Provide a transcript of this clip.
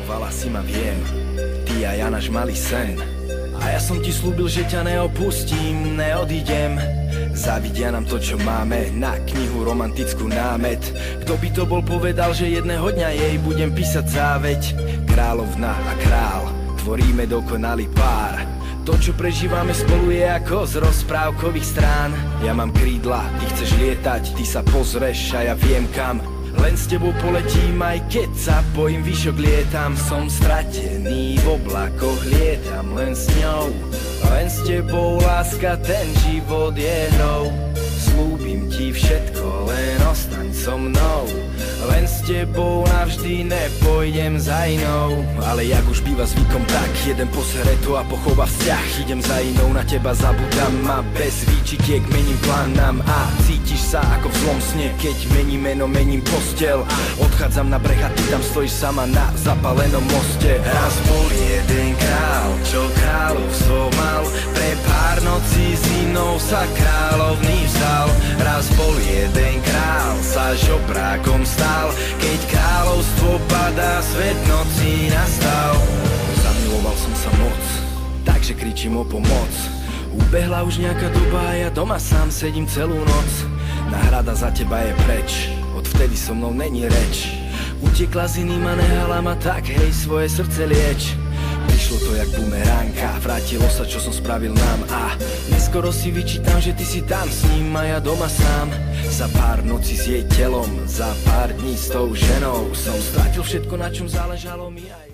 Milovala si ma, viem, ty a ja, náš malý sen. A ja som ti slúbil, že ťa neopustím, neodídem. Závidia nám to, čo máme, na knihu romantickú námet. Kto by to bol povedal, že jedného dňa jej budem písať záveť. Kráľovna a král, tvoríme dokonalý pár. To, čo prežívame spolu, je ako z rozprávkových strán. Ja mám krídla, ty chceš lietať, ty sa pozrieš a ja viem kam. Len s tebou poletím, aj keď sa bojím, vyšok lietam. Som stratený v oblakoch, lietam len s ňou. Len s tebou, láska, ten život je hrou. Slúbim ti všetko, len ostaň so mnou. Len s tebou navždy nepôjdem za inou. Ale jak už býva zvykom, tak jeden posere to a pochová vzťah. Idem za inou, na teba zabudám a bez výčitiek mením plánam. A cítiš sa ako v zlom sne, keď mením meno, mením postel. Odchádzam na breh a ty tam stojíš sama na zapalenom moste. Raz bol jeden král, čo kráľovstvo mal. Pre pár nocí s inou sa kráľovný vzal. Raz bol jeden král, sa žobrákom stal. Keď kráľovstvo padá, svet nocí nastal. Zamiloval som sa moc, takže kričím o pomoc. Ubehla už nejaká doba a ja doma sám sedím celú noc. Náhrada za teba je preč, odvtedy so mnou není reč. Utekla s iným a nehala ma, tak hej, svoje srdce lieč. Prišlo to jak bumeránka, vrátilo sa, čo som spravil nám. A neskoro si vyčítam, že ty si tam s ním a ja doma sám. Za pár nocí s jej telom, za pár dní s tou ženou som stratil všetko, na čom záležalo mi aj